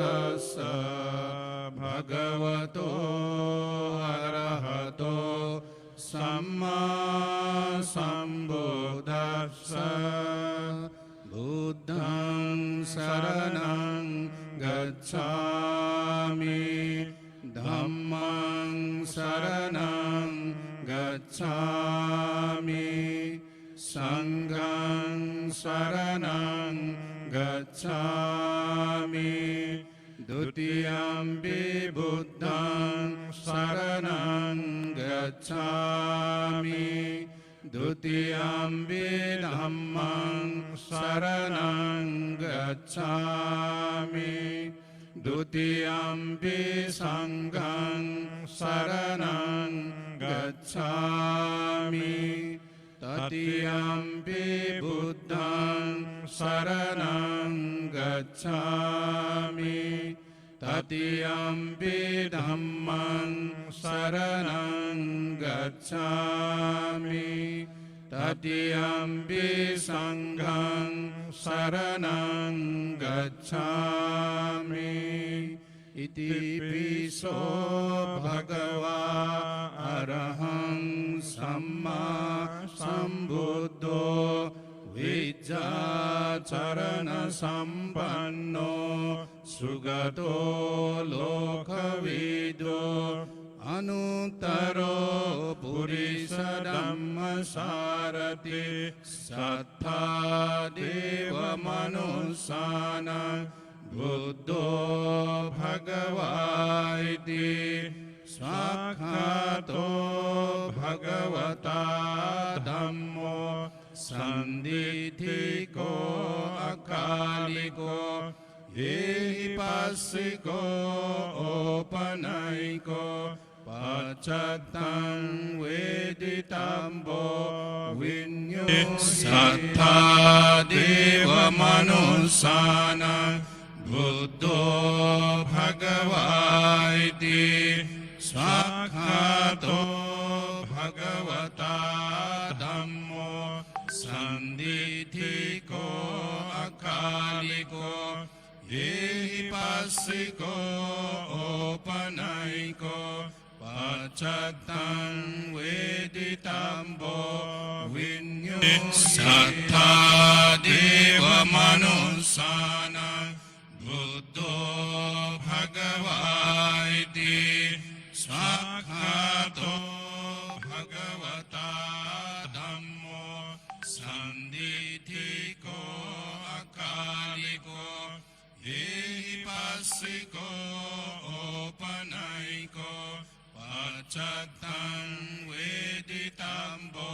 तस्स भगवतो अरहतो सम्मा सम्बुद्धस्स बुद्धं शरणं गच्छामि धम्मं शरणं गच्छामि संघं शरणं गच्छामि द्वितीयंपि बुद्धं शरणं गच्छामि द्वितीयंपि धम्मं शरणं गच्छामि द्वितीयंपि संघं शरणं गच्छामि तृतीयंपि बुद्धं शरणं गच्छामि तृतीयंपि धम्मं शरणं गच्छामि तृतीयंपि संघं शरणं गच्छामि इतिपिसो भगवा अरहं सम्मा सम्बुद्धो विद्याचरण संपन्नो सुगतो लोकविदो अनुत्तरो पुरुष धम्मसारथि सत्ता देव मनुष्यानां बुद्धो भगवाइति साक्षातो भगवता धम्मो संदिथिको अकालिको एहिपासिको औपनयिको पश्चात्तं वेदितम्बो विन्यो सत्ता देव मनुष्यानां बुद्धो भगवाइति साक्षातो भगवता धम्मो संदिथिको अकालिको एहिपासिको औपनयिको पश्चात्तं वेदितम्बो विन्यो सत्ता देव मनुष्यानां बुद्धो भगवाइति साक्षातो भगवता धम्मो संदिथिको अकालिको एहिपासिको औपनयिको पश्चात्तं वेदितम्बो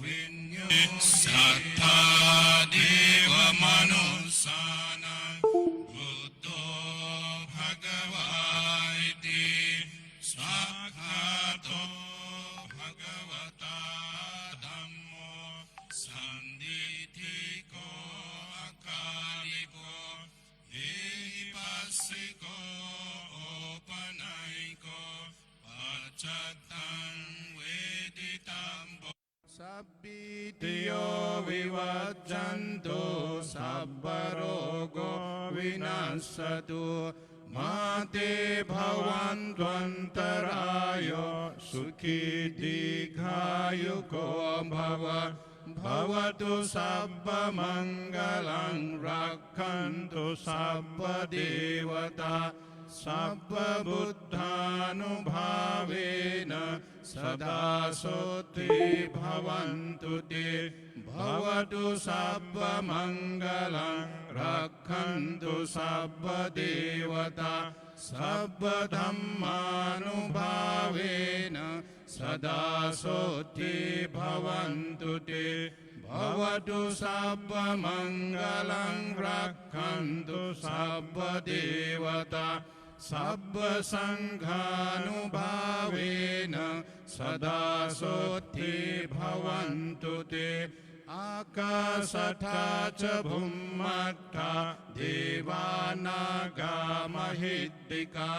विन्यो सत्ता देव मनुष्यानां बुद्धो भगवाइति साक्षातो भगवता धम्मो संदिथिको अकालिको एहिपासिको औपनयिको पश्चात्तं वेदितम्बो सब्बितियो विवज्जन्तु सब्बरोगो विनश्यतु माते भवन्त्वन्तरायो सुखी दीर्घायुको भव भवतु सब्बमङ्गलं रक्षन्तु सब्बदेवता सब्बबुद्धानुभावेन सदा सोत्ति भवन्तु ते भवतु सब्बमङ्गलं रक्षन्तु सब्बदेवता सब्बधम्मानुभावेन सदा सोत्ति भवन्तु ते भवतु सब्बमङ्गलं रक्षन्तु सब्बदेवता सब्बसङ्घानुभावेन सदा सोत्ति भवन्तु ते आकाशथा च भूमथा देवानागामहिद्दिका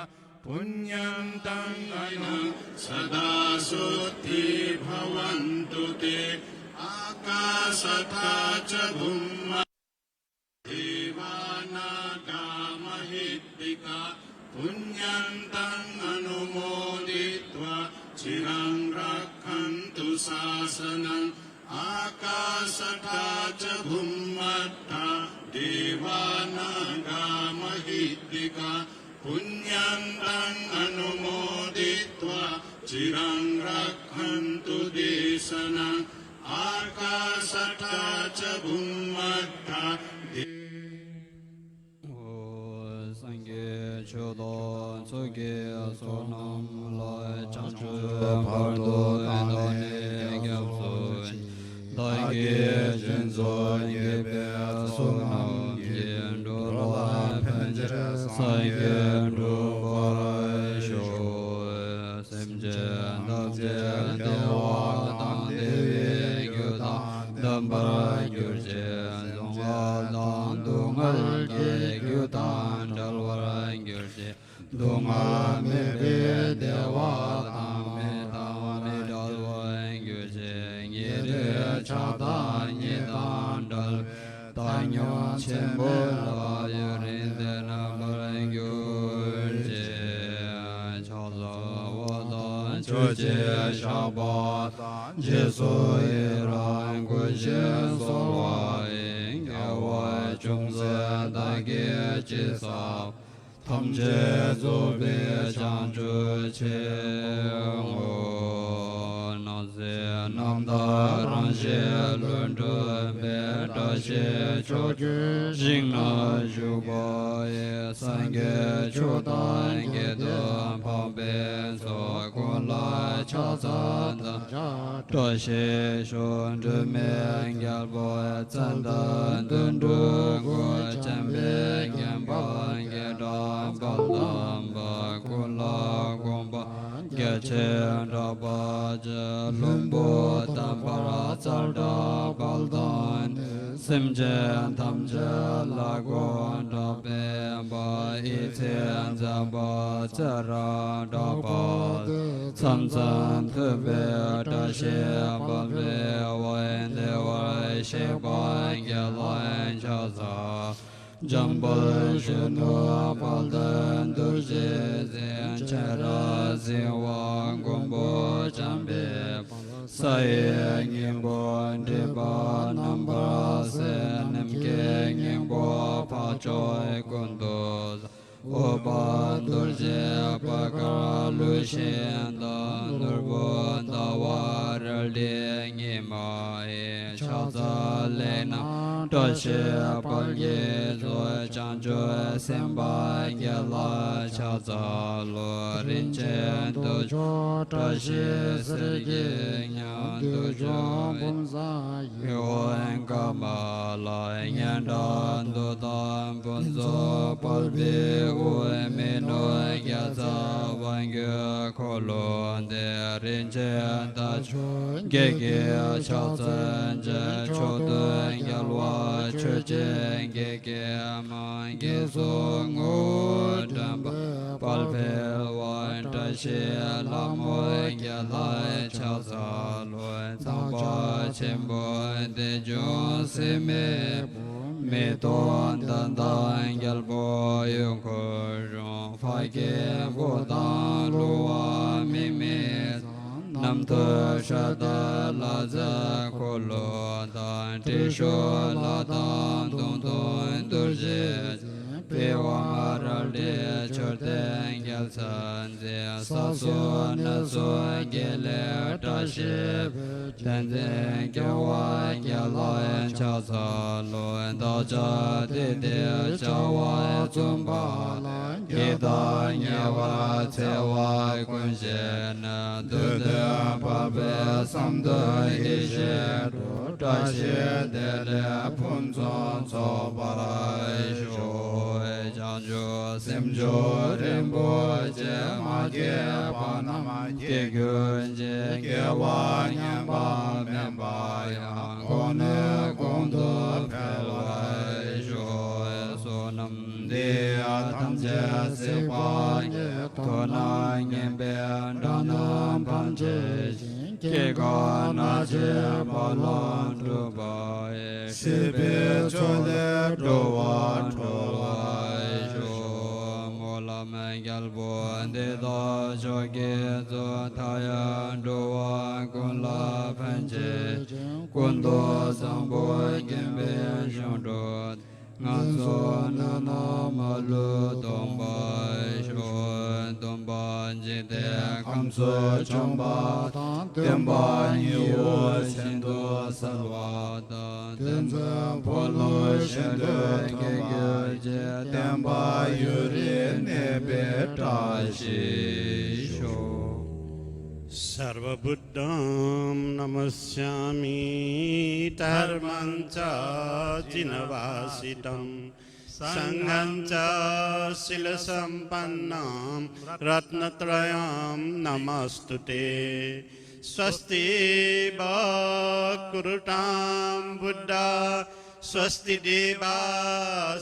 पुण्यन्तं अनु सदा सोत्ति भवन्तु ते आकाशथा च भूमथा देवानागामहिद्दिका หิตติกาปุญญันตังอนุโมดิตวาชิรังรักขันตุศาสนังอากาสธาจะภุมมัตถาเทวานากามหิตติกาปุญญันตังอนุโมดิตวาชิรังรักขันตุเดสนังอากาสธาจะภุมมัตถาสังเกตโชดสุเกสนัมลอยจันทร์พาร์โดเอนโดเนกับสุลอยเกจินโซเกเปสุนัมเยนดูลอยเพ็นเจสังเกตดูบอยโชเซมเจดับเจเดวะตังเดวิกุตังดัมบายุเจซงอาดังดุงอัลเกกุตังดัลวารังยุเจดุงอาเมเบเดวะตังเมตังเมดัลวารังยุเจเยเดชาตังเยตังดัลตังยอนเชมโบลายุรินเดนัมรังยุเจชาลาวะตังจุเจชาบะเจสุเยรังกุเจโซวะเองเกวะจุงเซตะเกจิสาทำเจสุเบจังจุเชงโอนาเซนัมดารังเชลุนตุเบตาเชโชจุจิงนาจุบายสังเกจุตังเกตุภาเบโสกุลาชาสันตตัวเชชุนตุเมงเกลบอยจันตันตุนตุกุจัมเบงเกมบังเกดามบัลลัมบะกุลากุมบะเกเชนดาบะเจลุมโบตัมปะราจัลดาบัลดันสิมเจนทัมเจลากุนดาเปบะอิเทนจาบะเจราดาบะสัมสันเทเบตาเชบะเบวันเดวะเชบังเกลันชาซาจัมบัลชนุปัลดันดุเจเซนเชราเซวังกุมโบจัมเบสายงิมโบเดบานัมบาเซนัมเกงิมโบปาจอยกุนโดโอปาดุเจปะกาลุเชนดานุบนดาวารเดงิมาเอชาซาเลนะตัเชปัลเยโซจันโจเซมบาเกลาชาซาโลรินเชนตุโจตัเชสเกญาตุโจบุญซาโยเอนกามาลายยันดันตุตัมปุนโซปัลเบอุเมโนยะซาวันเกโคโลเดรินเชนตาโชเกเกชาซันเจโชตุยะลวาเชเจเกเกมันเกโซงุดัมปัลเบวันตาเชลามวยยะลายชาซาลวยซัมบาเชมบเดโจเซเมเมตอนตันตันยัลโบยุงโคจงไฟเกโกตันลัวมิเมนัมเตชะตาลาซาโคโลตันติโชลาตันตุนตุนตุเจเปวามาราเดชเตงยัลสันเซสาสุนัสเกเลตาเชเตนเตงเกวะเกลอยชาซาโลนตาจาเตเตชาวะจุมบาเกตาเยวะเทวะกุญเจนะตุเตปะเปสัมเตอิเชตุตาเชเตเตพุนซอนโซบาราโชจันโจเซมโจเรมโบเจมาเกปานามาเกกุญเจเกวะญัมบาเมบายังโกเนโกนโตเพลวะโชโซนัมเดอะทัมเจสิปาโทนาเงเบดานัมพันเจเกกานาเจบาลันตุบายสิเปโชเลโตวันโตวายโช gyalpo dedo choge zo thaya dowa kunla panche kundo sambo gembe shondo nganso nana malu domba shon domba jite kamso chomba temba nyiwo shendo salwa tenza polo shendo kege je temba yuri nebe tashi sho सर्वबुद्धं नमस्यामि धर्मं च जिनवासितं संघं च शीलसम्पन्नं रत्नत्रयं नमस्तुते स्वस्ति कुरुतां बुद्धा स्वस्ति देवा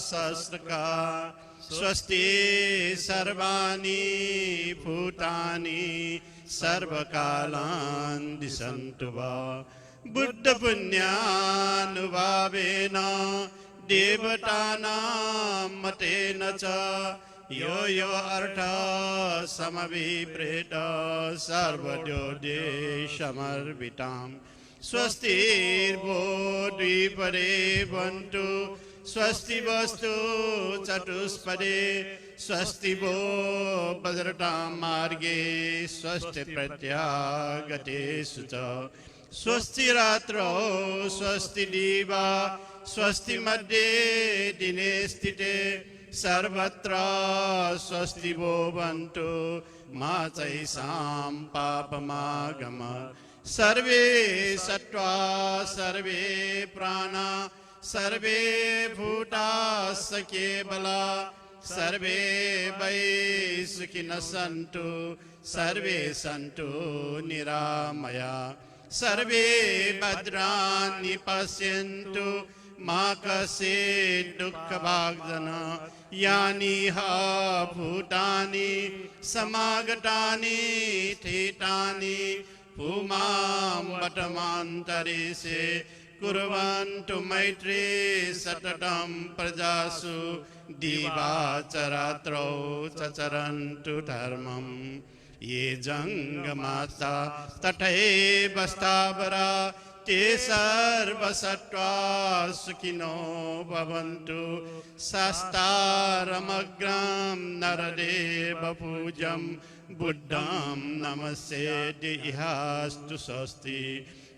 सहस्रका स्वस्ति सर्वाणि भूतानि सर्वकालान् दिशन्तु वा बुद्धपुण्यानुभावेन देवतानां मतेन च यो यो अर्थः समभिप्रेत सर्वजोदे समर्पितां स्वस्तिर्भो द्विपदे वन्तु स्वस्ति वस्तु चतुष्पदे स्वस्ति वो भद्रतां मार्गे स्वस्ति प्रत्यागतेषु च स्वस्ति रात्रौ स्वस्ति दिवा स्वस्ति मध्ये दिने स्थिते सर्वत्र स्वस्ति वो भवन्तु मा चैषां पापमागम सर्वे सत्त्वा सर्वे प्राणा सर्वे भूता केवला सर्वे वै सुखिनः सन्तु सर्वे सन्तु निरामया सर्वे भद्राणि पश्यन्तु मा कश्चित् दुःखभाग् यानि हा भूतानि समागतानि स्थितानि पुमां वटमान्तरिषे कुर्वन्तु मैत्री सततं प्रजासु दिवाचरात्रौ चरन्तु धर्मं ये जङ्गमाता तथैव स्थावरा ते सर्वसत्त्वा सुखिनो भवन्तु शास्तारमग्रं नरदेव पूज्यं बुद्धं नमस्येदिहास्तु स्वस्ति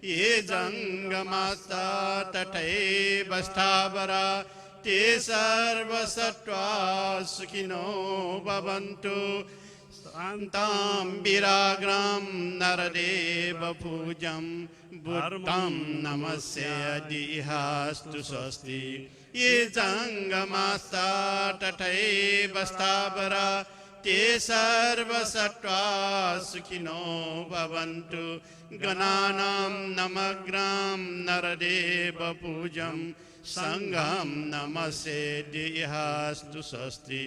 ये जङ्गमाता तथैव स्थावरा ते सर्वसत्त्वा सुखिनो भवन्तु शान्तां विराग्रं नरदेव पूज्यं बुद्धं नमस्येदिहास्तु स्वस्ति ये जङ्गमाता तथैव स्थावरा ते सर्वसत्त्वा सुखिनो भवन्तु गणानां नमग्रं नरदेव पूज्यं संघं नमस्येदिहास्तु स्वस्ति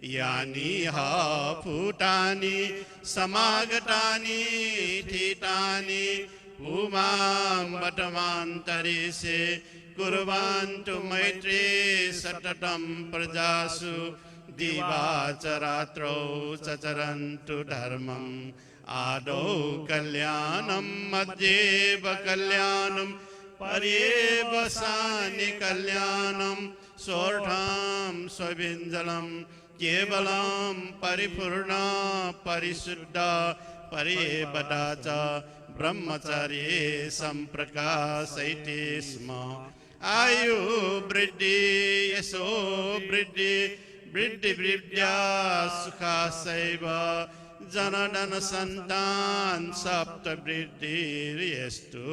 यानि हा भूतानि समागतानि स्थितानि पुमां वटमान्तरिषे कुर्वन्तु मैत्री सततं प्रजासु दिवाचरात्रौ चरन्तु धर्मम् आदौ कल्याणं मध्येव कल्याणं पर्यवसाने कल्याणं सोऽर्थं स्वविञ्जलं केवलं परिपूर्णा परिशुद्धा पर्यवदा च ब्रह्मचर्ये सम्प्रकाशयति स्म आयु वृद्धि यशो वृद्धि वृद्धि वृद्ध्या सुखासैव जनधन संतान सप्त वृद्धिर्यस्तु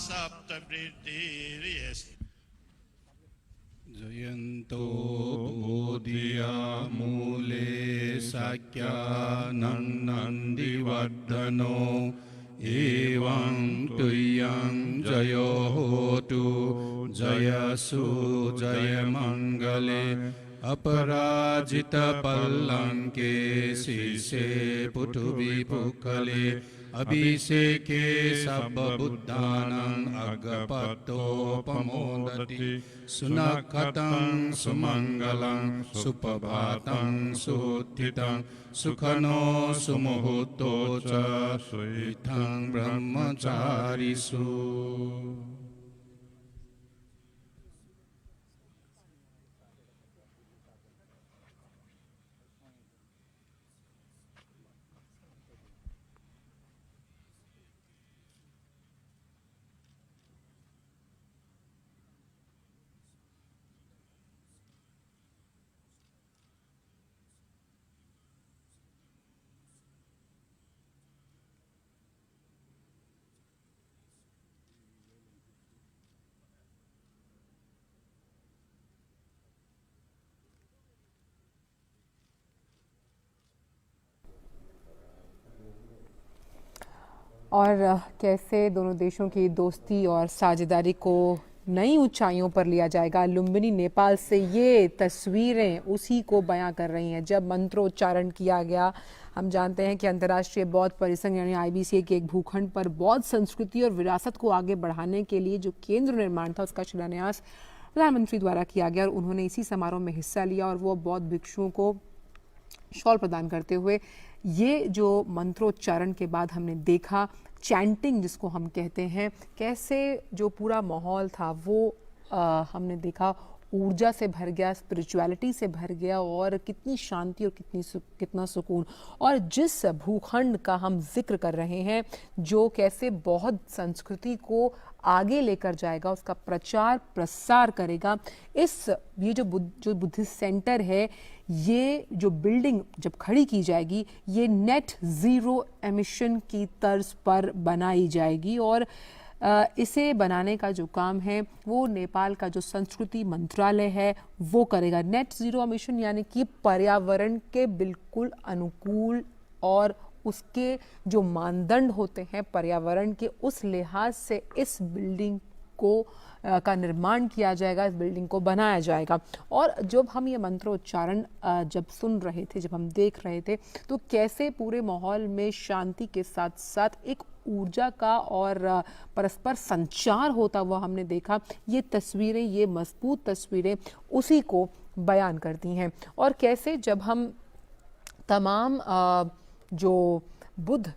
सप्त वृद्धिर्यस्तु जयन्तो बोधिया मूले साक्यानं नन्दिवर्धनो एवं तुय्यं जयो होतु जयसु जयमङ्गले अपराजित पल्लंके शीर्षे पुटुविपुकले अभिषेके सर्वबुद्धानां अगपतोपमोदति सुनखतं सुमंगलं सुप्रभातं सुत्थितं सुखनो सुमुहूर्तो च सुइत्थं ब्रह्मचारिषु। और कैसे दोनों देशों की दोस्ती और साझेदारी को नई ऊंचाइयों पर लिया जाएगा। लुम्बिनी नेपाल से ये तस्वीरें उसी को बयां कर रही हैं। जब मंत्रोच्चारण किया गया, हम जानते हैं कि अंतर्राष्ट्रीय बौद्ध परिसंघ यानी IBC के एक भूखंड पर बौद्ध संस्कृति और विरासत को आगे बढ़ाने के लिए जो केंद्र निर्माण था उसका शिलान्यास प्रधानमंत्री द्वारा किया गया और उन्होंने इसी समारोह में हिस्सा लिया और वो बौद्ध भिक्षुओं को शॉल प्रदान करते हुए ये जो मंत्रोच्चारण के बाद हमने देखा, चैंटिंग जिसको हम कहते हैं, कैसे जो पूरा माहौल था वो हमने देखा ऊर्जा से भर गया, स्पिरिचुअलिटी से भर गया और कितनी शांति और कितना सुकून। और जिस भूखंड का हम जिक्र कर रहे हैं जो कैसे बौद्ध संस्कृति को आगे लेकर जाएगा, उसका प्रचार प्रसार करेगा, ये जो बुद्धिस्ट सेंटर है, ये जो बिल्डिंग जब खड़ी की जाएगी ये नेट ज़ीरो एमिशन की तर्ज पर बनाई जाएगी और इसे बनाने का जो काम है वो नेपाल का जो संस्कृति मंत्रालय है वो करेगा। नेट ज़ीरो एमिशन यानी कि पर्यावरण के बिल्कुल अनुकूल और उसके जो मानदंड होते हैं पर्यावरण के, उस लिहाज से इस बिल्डिंग को का निर्माण किया जाएगा, इस बिल्डिंग को बनाया जाएगा। और जब हम ये मंत्रोच्चारण जब सुन रहे थे, जब हम देख रहे थे, तो कैसे पूरे माहौल में शांति के साथ साथ एक ऊर्जा का और परस्पर संचार होता हुआ हमने देखा। ये तस्वीरें, ये मजबूत तस्वीरें उसी को बयान करती हैं। और कैसे जब हम तमाम जो बुद्ध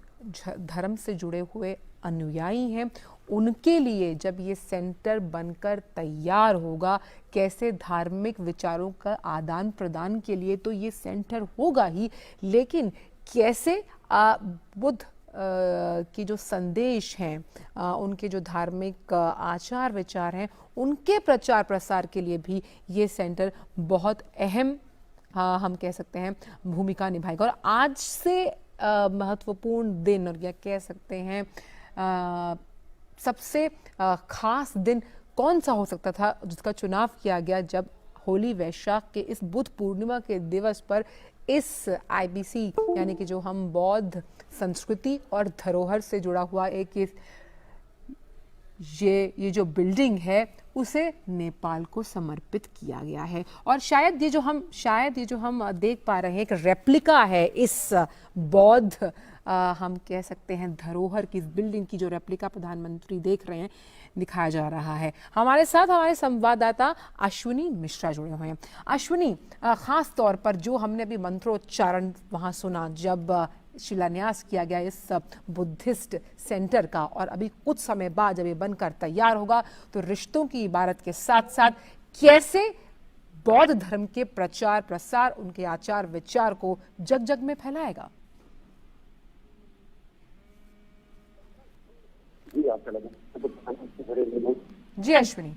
धर्म से जुड़े हुए अनुयायी हैं उनके लिए जब ये सेंटर बनकर तैयार होगा, कैसे धार्मिक विचारों का आदान प्रदान के लिए तो ये सेंटर होगा ही, लेकिन कैसे बुद्ध की जो संदेश हैं, उनके जो धार्मिक आचार विचार हैं, उनके प्रचार प्रसार के लिए भी ये सेंटर बहुत अहम हम कह सकते हैं भूमिका निभाएगा। और आज से महत्वपूर्ण दिन और या कह सकते हैं सबसे खास दिन कौन सा हो सकता था जिसका चुनाव किया गया, जब होली वैशाख के इस बुद्ध पूर्णिमा के दिवस पर इस IBC यानी कि जो हम बौद्ध संस्कृति और धरोहर से जुड़ा हुआ एक ये जो बिल्डिंग है उसे नेपाल को समर्पित किया गया है। और शायद ये जो हम देख पा रहे हैं एक रेप्लिका है इस बौद्ध हम कह सकते हैं धरोहर की, इस बिल्डिंग की जो रेप्लिका प्रधानमंत्री देख रहे हैं, दिखाया जा रहा है। हमारे साथ हमारे संवाददाता अश्विनी मिश्रा जुड़े हुए हैं। अश्विनी, खास तौर पर जो हमने अभी मंत्रोच्चारण वहां सुना जब शिलान्यास किया गया इस बुद्धिस्ट सेंटर का, और अभी कुछ समय बाद जब ये बनकर तैयार होगा तो रिश्तों की इबारत के साथ साथ कैसे बौद्ध धर्म के प्रचार प्रसार, उनके आचार विचार को जग जग में फैलाएगा। जी अश्विनी।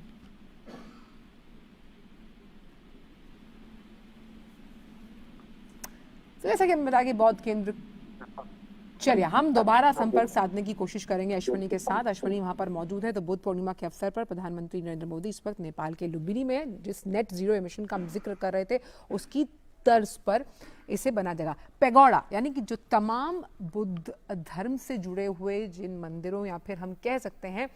तो जैसा कि हम बता कि बौद्ध केंद्र चलिए हम दोबारा संपर्क साधने की कोशिश करेंगे अश्वनी के साथ। अश्वनी वहां पर मौजूद है। तो बुद्ध पूर्णिमा के अवसर पर प्रधानमंत्री नरेंद्र मोदी इस वक्त नेपाल के लुम्बिनी में जिस नेट जीरो एमिशन का हम जिक्र कर रहे थे उसकी तर्ज पर इसे बना देगा पैगोडा, यानी कि जो तमाम बुद्ध धर्म से जुड़े हुए जिन मंदिरों या फिर हम कह सकते हैं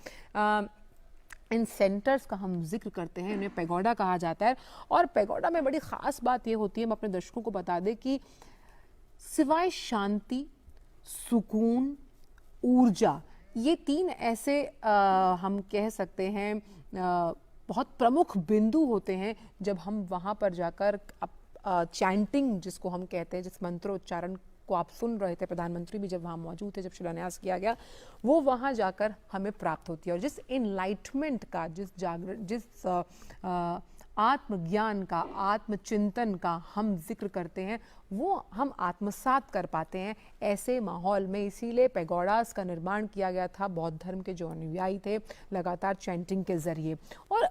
इन सेंटर्स का हम जिक्र करते हैं, इन्हें पैगोडा कहा जाता है। और पैगोडा में बड़ी ख़ास बात ये होती है, हम अपने दर्शकों को बता दें कि सिवाय शांति, सुकून, ऊर्जा, ये तीन ऐसे हम कह सकते हैं बहुत प्रमुख बिंदु होते हैं जब हम वहाँ पर जाकर चैंटिंग जिसको हम कहते हैं, जिस मंत्रोच्चारण को आप सुन रहे थे, प्रधानमंत्री भी जब वहाँ मौजूद थे जब शिलान्यास किया गया, वो वहाँ जाकर हमें प्राप्त होती है। और जिस इनलाइटमेंट का, जिस आत्मज्ञान का, आत्मचिंतन का हम जिक्र करते हैं, वो हम आत्मसात कर पाते हैं ऐसे माहौल में। इसीलिए पैगोडास का निर्माण किया गया था बौद्ध धर्म के जो अनुयायी थे लगातार चैंटिंग के जरिए। और